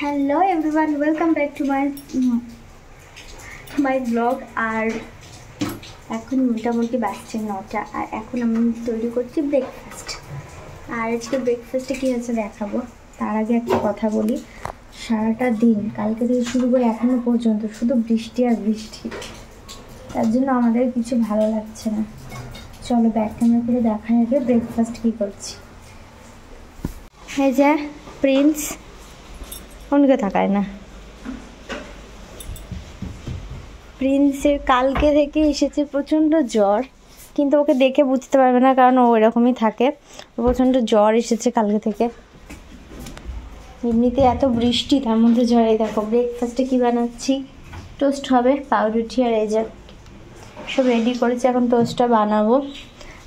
Hello everyone, welcome back to my blog. আর এখন মোটামুটি বাজছে 9টা, আর এখন আমি তৈরি করছি ব্রেকফাস্ট। আর আজকে ব্রেকফাস্টে কী হচ্ছে দেখাবো। তার আগে একটা কথা বলি, সারাটা দিন কালকে থেকে শুরু করে এখনও পর্যন্ত শুধু বৃষ্টি আর বৃষ্টি, তার জন্য আমাদের কিছু ভালো লাগছে না। চলো ব্যাক ক্যামেরা করে দেখাই আগে ব্রেকফাস্ট কী করছি। এই যে প্রিন্স অনেকে থাকায় না, প্রিন্সের কালকে থেকে এসেছে প্রচণ্ড জ্বর, কিন্তু ওকে দেখে বুঝতে পারবে না কারণ ও এরকমই থাকে। প্রচণ্ড জ্বর এসেছে কালকে থেকে, এমনিতে এত বৃষ্টি তার মধ্যে জ্বর। এই দেখো ব্রেকফাস্টে কী বানাচ্ছি, টোস্ট হবে, পাউরুটি আর এই যে সব রেডি করেছি, এখন টোস্টটা বানাবো।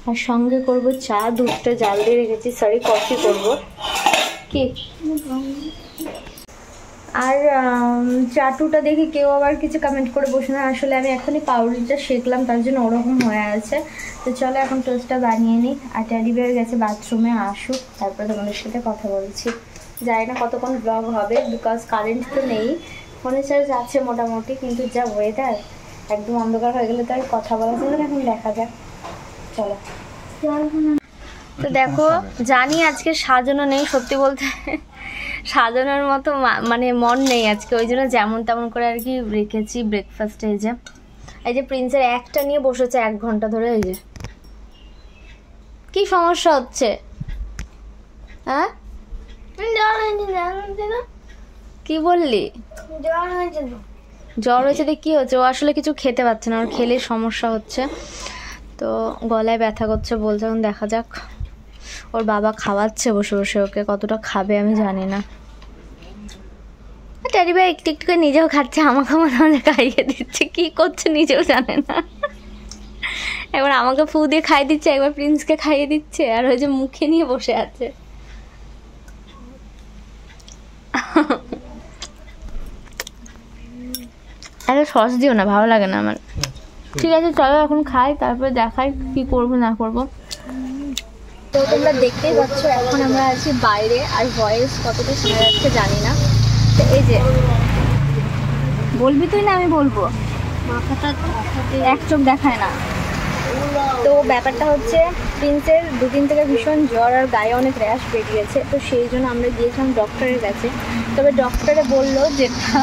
আর সঙ্গে করব চা, দুধটা জাল দিয়ে রেখেছি, সরি কফি করবো। কি আর চাটুটা দেখে কেউ আবার কিছু কমেন্ট করে বসে না, আসলে আমি এখনই পাউরুটিটা শেখলাম, তার জন্য ওরকম হয়ে আছে। তো চলো এখন টোস্টটা বানিয়ে নিই। আর ট্যাডি বিয়ার গেছে বাথরুমে, আসুক তারপরে তোমাদের সাথে কথা বলছি। জানি না কতক্ষণ ব্লগ হবে, বিকজ কারেন্ট তো নেই, ফোনে চার্জ আছে মোটামুটি, কিন্তু যা ওয়েদার একদম অন্ধকার হয়ে গেলে তো আর কথা বলার জন্য এখন দেখা যাক। চলো। তো দেখো জানি আজকে সাজানো নেই, সত্যি বলতে সাজানোর মতো মানে মন নেই আজকে, ওই জন্য যেমন তেমন করে আর কি রেখেছি ব্রেকফাস্টে। এই যে প্রিন্সের একটা নিয়ে বসেছে 1 ঘন্টা ধরে। এই যে কি সমস্যা হচ্ছে, হ্যাঁ কি বললি? জ্বর হয়েছে দেখ কি হচ্ছে, ও আসলে কিছু খেতে পারছে না, ওর খেলে সমস্যা হচ্ছে, তো গলায় ব্যথা করছে বলছে। এখন দেখা যাক, ওর বাবা খাওয়াচ্ছে বসে বসে ওকে, কতটা খাবে আমি জানি না। ট্যাডি ভাই একটু একটু করে নিজেও খাচ্ছে, আমাকে মনে হয় খাইয়ে দিচ্ছে, কি করছে নিজেও জানে না। একবার আমাকে ফু দিয়ে খাইয়ে দিচ্ছে, একবার প্রিন্সকে খাইয়ে দিচ্ছে, আর ওই যে মুখে নিয়ে বসে আছে। আরে সস দিও না, ভালো লাগে না আমার। ঠিক আছে চলো এখন খাই, তারপরে দেখাই কি করবো না করবো। তো তোমরা দেখতেই পাচ্ছ এখন আমরা আছি বাইরে, আর ভয়েস কতটা শোনা যাচ্ছে জানি না। তো এই যে বলবি তুই না আমি বলবো, মাথাটা এক চোখ দেখায় না। তো ব্যাপারটা হচ্ছে প্রিন্সের 2 দিন থেকে ভীষণ জ্বর আর গায়ে অনেক র্যাশ বেরিয়েছে, তো সেই জন্য আমরা গিয়েছিলাম ডক্টরের কাছে। তবে ডক্টরে বললো যেটা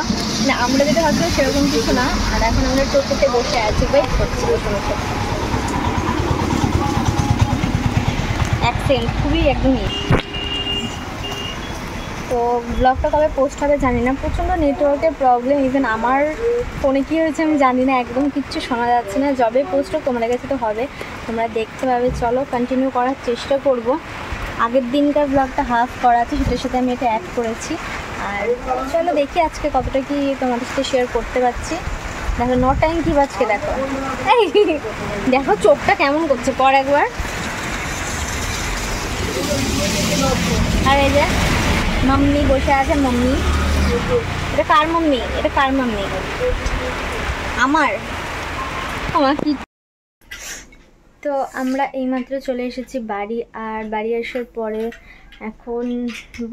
না আমরা যেটা ভাবছিলাম সেরকম কিছু না। আর এখন আমরা টোটোতে বসে আছি, ওয়েট করছি বসে বসে। অ্যাক্সেন্ট খুবই একদমই। তো ব্লগটা কবে পোস্ট হবে জানি না, প্রচণ্ড নেটওয়ার্কের প্রবলেম। ইভেন আমার ফোনে কী হয়েছে আমি জানি না, একদম কিচ্ছু শোনা যাচ্ছে না। যবে পোস্ট হোক তোমাদের কাছে তো হবে, তোমরা দেখতে পাবে। চলো কন্টিনিউ করার চেষ্টা করব। আগের দিনকার ব্লগটা হাফ করা আছে, সেটার সাথে আমি এটা অ্যাড করেছি। আর চলো দেখি আজকে কতটা কি তোমাদের সাথে শেয়ার করতে পারছি। দেখো 9 টাইম কী বাজকে দেখো, এই দেখো চোখটা কেমন করছে, পর একবার। আর এই যে মাম্মি বসে আছে, মাম্মি। এটা কার মাম্মি? এটা কার মাম্মি? আমার কি। তো আমরা এইমাত্র চলে এসেছি বাড়ি, আর বাড়ি আসার পরে এখন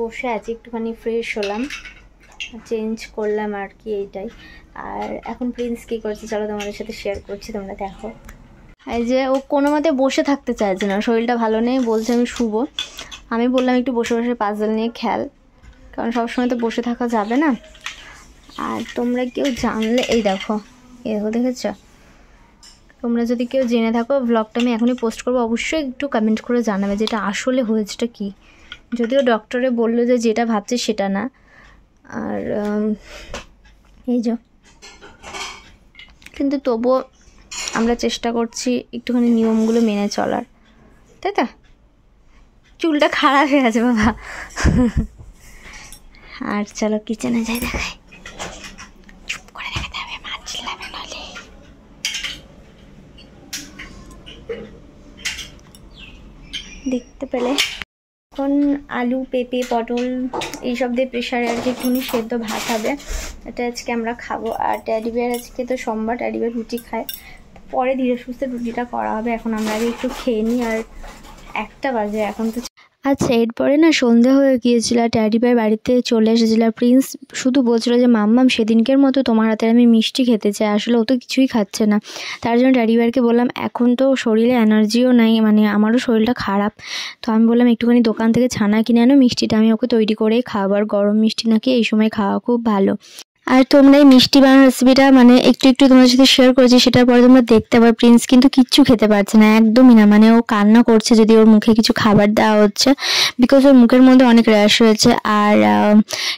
বসে আছি, একটুখানি ফ্রেশ হলাম, চেঞ্জ করলাম আর কি, এইটাই। আর এখন প্রিন্স কী করছে চলো তোমাদের সাথে শেয়ার করছি, তোমরা দেখো। এই যে ও কোনো মতে বসে থাকতে চাইছে না, শরীরটা ভালো নেই, বলছে আমি শুবো। আমি বললাম একটু বসে বসে পাজল নিয়ে খেল, কারণ সবসময় তো বসে থাকা যাবে না। আর তোমরা কেউ জানলে, এই দেখো দেখেছ, তোমরা যদি কেউ জেনে থাকো ব্লগটা আমি এখনই পোস্ট করবো, অবশ্যই একটু কমেন্ট করে জানাবে যেটা আসলে হয়েছেটা কি। যদিও ডক্টরে বললো যে যেটা ভাবছে সেটা না। আর এই যে কিন্তু তবুও আমরা চেষ্টা করছি একটুখানি নিয়মগুলো মেনে চলার, তাই তো। চুলটা খারাপ হয়ে আছে বাবা। আর চলো কিচেনে যাই, দেখাই। চুপ করে দেখাতে হবে, মাছ চিল্লাবে নাহলে। দেখতে পেলে এখন আলু, পেঁপে, পটল এইসব দিয়ে প্রেশারে আর কি একটুখানি সেদ্ধ ভাত হবে, এটা আজকে আমরা খাবো। আর ট্যাডি বিয়ার আজকে তো সোমবার, ট্যাডি বিয়ার রুটি খায়, পরে ধীরে সুস্থে রুটিটা করা হবে। এখন আমরা আগে একটু খেয়ে নিই, আর 1টা বাজে এখন তো। আচ্ছা, এরপরে না সন্ধে হয়ে গিয়েছিল, ট্যাডি ভাই বাড়িতে চলে এসেছিল। প্রিন্স শুধু বলছিল যে মাম্মাম সেদিনকের মতো তোমার হাতে আমি মিষ্টি খেতে চাই। আসলে ও তো কিছুই খাচ্ছে না। তার জন্য ট্যাডি ভাইকে বললাম এখন তো শরীরে এনার্জিও নাই, মানে আমারও শরীরটা খারাপ। তো আমি বললাম একটুখানি দোকান থেকে ছানা কিনে আনো, মিষ্টিটা আমি ওকে তৈরি করেই খাওয়াবো। আর গরম মিষ্টি নাকি এই সময় খাওয়া খুব ভালো। আর তোমরা এই মিষ্টি বানানোর রেসিপিটা মানে একটু তোমাদের সাথে শেয়ার করেছি, সেটার পরে তোমরা দেখতে পাবে। প্রিন্স কিন্তু কিচ্ছু খেতে পারছে না, একদমই না। মানে ও কান্না করছে যদি ওর মুখে কিছু খাবার দেওয়া হচ্ছে, বিকজ ওর মুখের মধ্যে অনেক র্যাশ হয়েছে। আর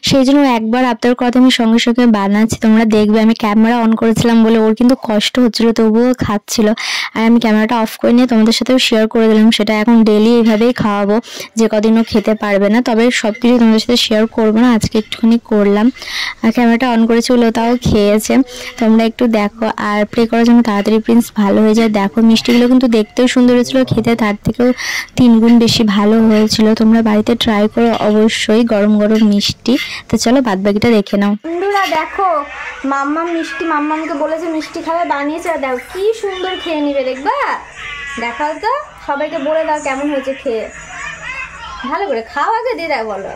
সেই জন্য একবার আবদার কথা আমি সঙ্গে সঙ্গে বানাচ্ছি, তোমরা দেখবে। আমি ক্যামেরা অন করেছিলাম বলে ওর কিন্তু কষ্ট হচ্ছিল, তবুও খাচ্ছিল। আর আমি ক্যামেরাটা অফ করে নিয়ে তোমাদের সাথেও শেয়ার করে দিলাম সেটা। এখন ডেলি এইভাবেই খাওয়াবো যে কদিন ও খেতে পারবে না। তবে সব কিছু তোমাদের সাথে শেয়ার করবো না, আজকে একটুখানি করলাম। আর ক্যামেরাটা অন করেছিল, তাও খেয়েছে। তোমরা একটু দেখো আর প্রে করার জন্য তাড়াতাড়ি প্রিন্স ভালো হয়ে যায়। দেখো মিষ্টিগুলো কিন্তু দেখতেও সুন্দর হয়েছিল, খেতে তার থেকেও 3 গুণ বেশি ভালো হয়েছিল। তোমরা বাড়িতে ট্রাই করো অবশ্যই, গরম গরম মিষ্টি। তো চলো বাদবাকিটা দেখে নাও। বন্ধুরা দেখো, মাম্মাম মিষ্টি, মাম্মামকে বলেছে মিষ্টি খাবে, বানিয়েছে। দেখো কি সুন্দর খেয়ে নিবে, দেখবা? দেখাও তো, সবাইকে বলে দাও কেমন হয়েছে খেয়ে। ভালো করে খাও, আগে দিয়ে দাও, বলো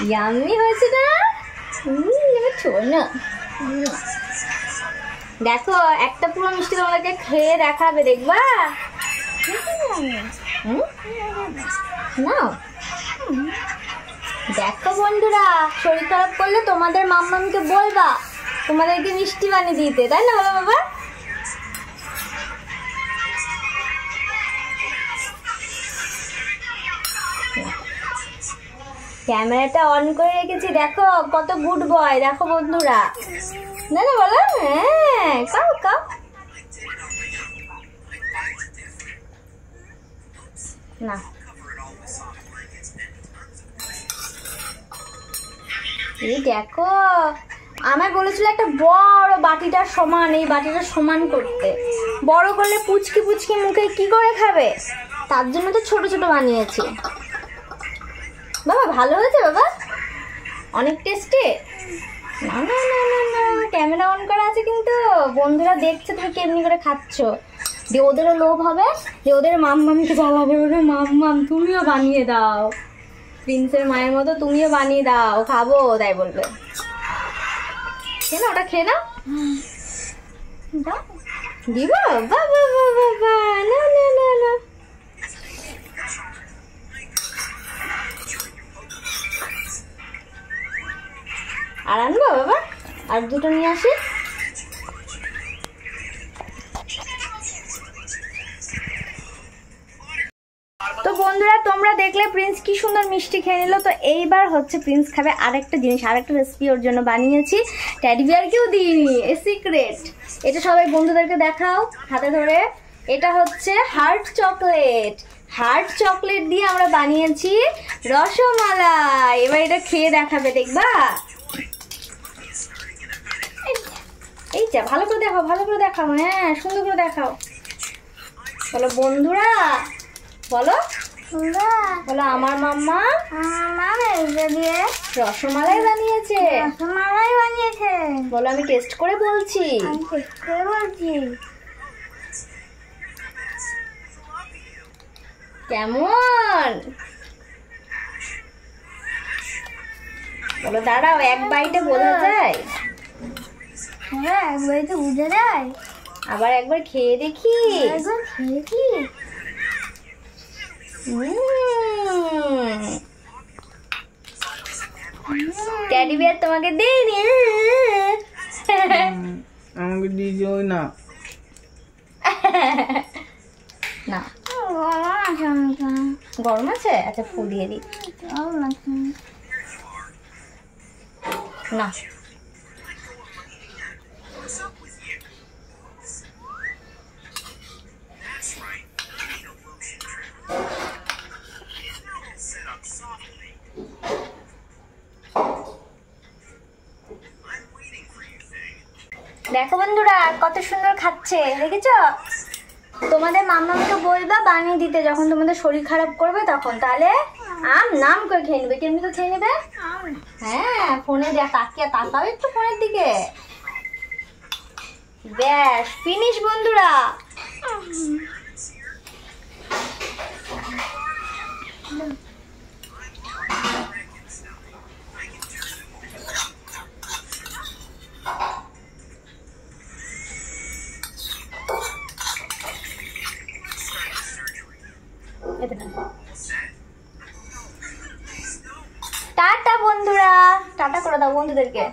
ইয়াম্মি হয়েছে না? না দেখো একটা পুরো মিষ্টি তোমাদেরকে খেয়ে দেখাবে, দেখবা? নাও দেখো বন্ধুরা, শরীর খারাপ করলে তোমাদের মাম্মামকে বলবা তোমাদেরকে মিষ্টি বানিয়ে দিতে, তাই না বলো বাবা? ক্যামেরাটা অন করে রেখেছি, দেখো কত গুড বয়, দেখো বন্ধুরা। না না বলো, হ্যাঁ খাও খাও। না এই দেখো, আমার বলেছিল একটা বড় বাটিটার সমান, এই বাটিটার সমান করতে। বড় করলে পুচকি পুচকি মুখে কি করে খাবে, তার জন্য তো ছোট ছোট বানিয়েছি। বাবা ভালো হয়েছে বাবা, অনেক টেস্টি। না না না না না, ক্যামেরা অন করা আছে কিন্তু, বন্ধুরা দেখছে তুমি কেমনি করে খাচ্ছ। যে ওদেরও লোভ হবে, যে ওদের মাম্মামকে জ্বালাবে, ওদের মাম্মাম তুমিও বানিয়ে দাও, প্রিন্সের মায়ের মতো তুমিও বানিয়ে দাও, খাবো, তাই বলবে। খেয়ে না, ওটা খেয়ে না, দিব বাবা বাবা, না না না না। আর আনবো বাবা, আর দুটো নিয়ে আসি। তো বন্ধুরা তোমরা দেখলে প্রিন্স কি সুন্দর মিষ্টি খেয়ে নিল। তো এইবার হচ্ছে প্রিন্স খাবে আরেকটা জিনিস, আরেকটা রেসিপি ওর জন্য বানিয়েছি। ট্যাডি বিয়ারকেও দিইনি, এ সিক্রেট। এটা সবাই বন্ধুদেরকে দেখাও হাতে ধরে। এটা হচ্ছে হার্ট চকলেট। হার্ট চকলেট দিয়ে আমরা বানিয়েছি রসমালাই। এবার এটা খেয়ে দেখাবে, দেখবা? এই যা, ভালো করে দেখাও, ভালো করে দেখাও, হ্যাঁ সুন্দর করে দেখাও। বলো বন্ধুরা, বলো বলো আমার মাম্মা দিয়ে রসমালাই বানিয়েছে। রসমালাই বানিয়েছে বলো, আমি টেস্ট করে বলছি। কেমন বলো? দাঁড়াও, এক বাইটে বোঝা যায়? হ্যাঁ এক বাইটে বোঝা যায়। আবার একবার খেয়ে দেখি। ট্যাডি বিয়ার তোমাকে দেইনি, আমাকে দিও না। না গরম আছে, আচ্ছা ফুল দিয়ে দিই। না দেখো বন্ধুরা কত সুন্দর খাচ্ছে, দেখেছো? তোমাদের মাম্মাকে বলবা বানিয়ে দিতে যখন তোমাদের শরীর খারাপ করবে তখন, তাহলে আম নাম করে খেয়ে নেবে। কেমনি করে খেয়ে নেবে? হ্যাঁ ফোনে তাকিয়ে তাকাও একটু ফোনের দিকে। ব্যাস ফিনিশ বন্ধুরা। টাটা বন্ধুরা, টাটা করে দাও বন্ধুদেরকে।